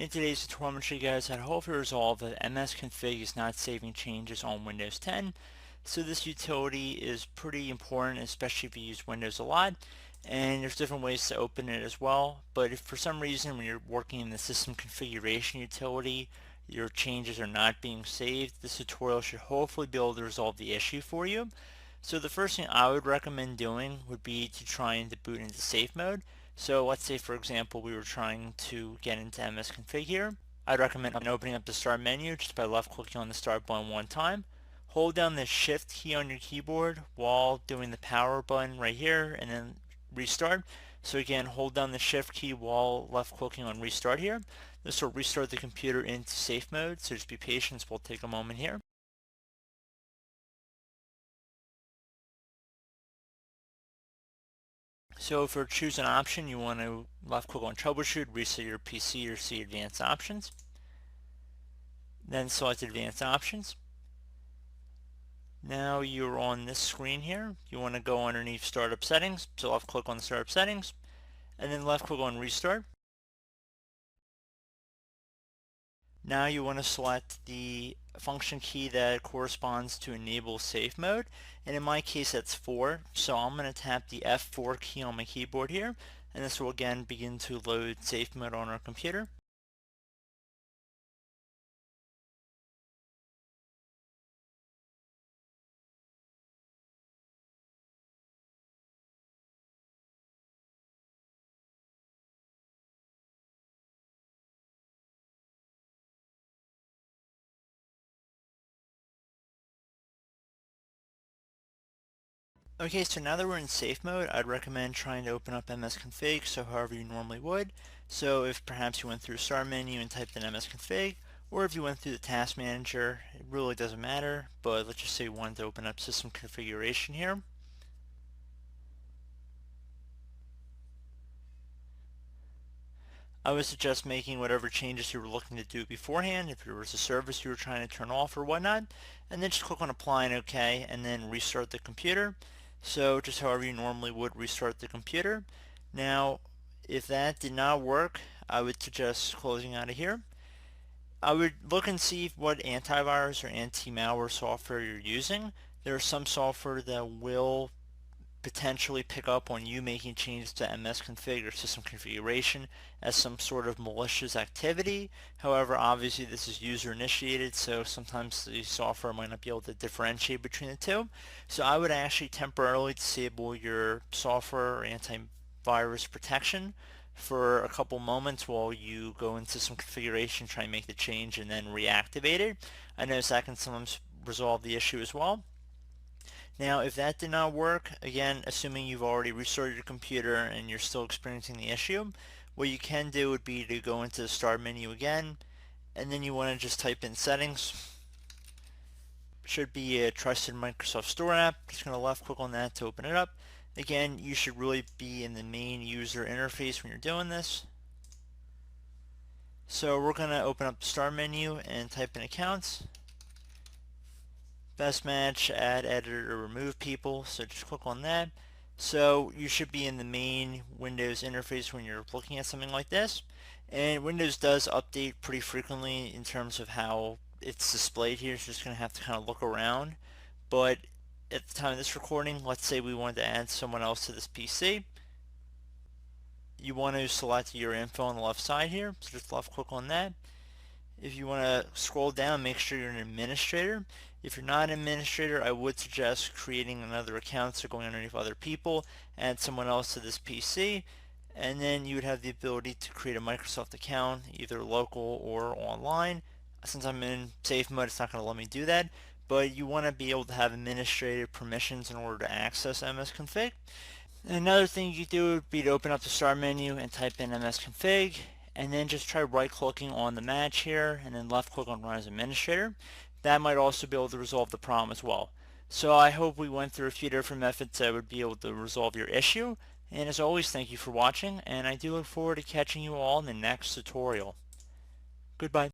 In today's tutorial, I'm going to show you guys how to hopefully resolve that MSCONFIG is not saving changes on Windows 10. So this utility is pretty important, especially if you use Windows a lot. And there's different ways to open it as well. But if for some reason when you're working in the system configuration utility, your changes are not being saved, this tutorial should hopefully be able to resolve the issue for you. So the first thing I would recommend doing would be to try and boot into safe mode. So let's say, for example, we were trying to get into MSConfig here. I'd recommend opening up the Start menu just by left-clicking on the Start button one time. Hold down the Shift key on your keyboard while doing the Power button right here, and then restart. So again, hold down the Shift key while left-clicking on Restart here. This will restart the computer into safe mode, so just be patient. We'll take a moment here. So for choose an option, you want to left click on Troubleshoot, reset your PC, or see Advanced Options. Then select Advanced Options. Now you're on this screen here. You want to go underneath Startup Settings, so left click on the Startup Settings, and then left click on Restart. Now you want to select the function key that corresponds to enable safe mode, and in my case that's 4, so I'm going to tap the F4 key on my keyboard here, and this will again begin to load safe mode on our computer. Okay, so now that we're in safe mode, I'd recommend trying to open up MSConfig, so however you normally would. So if perhaps you went through Start menu and typed in MSConfig, or if you went through the Task Manager, it really doesn't matter, but let's just say you wanted to open up System Configuration here. I would suggest making whatever changes you were looking to do beforehand, if there was a service you were trying to turn off or whatnot, and then just click on Apply and OK, and then restart the computer. So just however you normally would restart the computer. Now, if that did not work, I would suggest closing out of here. I would look and see what antivirus or anti-malware software you're using. There are some software that will potentially pick up on you making changes to MSConfig or system configuration as some sort of malicious activity. However, obviously this is user initiated, so sometimes the software might not be able to differentiate between the two. So I would actually temporarily disable your software or antivirus protection for a couple moments while you go into some configuration, try and make the change, and then reactivate it. I notice that can sometimes resolve the issue as well. Now, if that did not work, again, assuming you've already restarted your computer and you're still experiencing the issue, what you can do would be to go into the Start menu again, and then you want to just type in Settings. Should be a trusted Microsoft Store app. Just going to left click on that to open it up. Again, you should really be in the main user interface when you're doing this. So we're going to open up the Start menu and type in Accounts. Best match, add, edit, or remove people, so just click on that. So you should be in the main Windows interface when you're looking at something like this. And Windows does update pretty frequently in terms of how it's displayed here, so just going to have to kind of look around. But at the time of this recording, let's say we wanted to add someone else to this PC. You want to select your info on the left side here, so just left click on that. If you want to scroll down, make sure you're an administrator. If you're not an administrator, I would suggest creating another account, so going underneath other people, add someone else to this PC, and then you would have the ability to create a Microsoft account, either local or online. Since I'm in safe mode, it's not going to let me do that, but you want to be able to have administrative permissions in order to access MSConfig. And another thing you do would be to open up the Start menu and type in MSConfig, and then just try right-clicking on the match here, and then left-click on Run as Administrator. That might also be able to resolve the problem as well. So I hope we went through a few different methods that would be able to resolve your issue. And as always, thank you for watching, and I do look forward to catching you all in the next tutorial. Goodbye.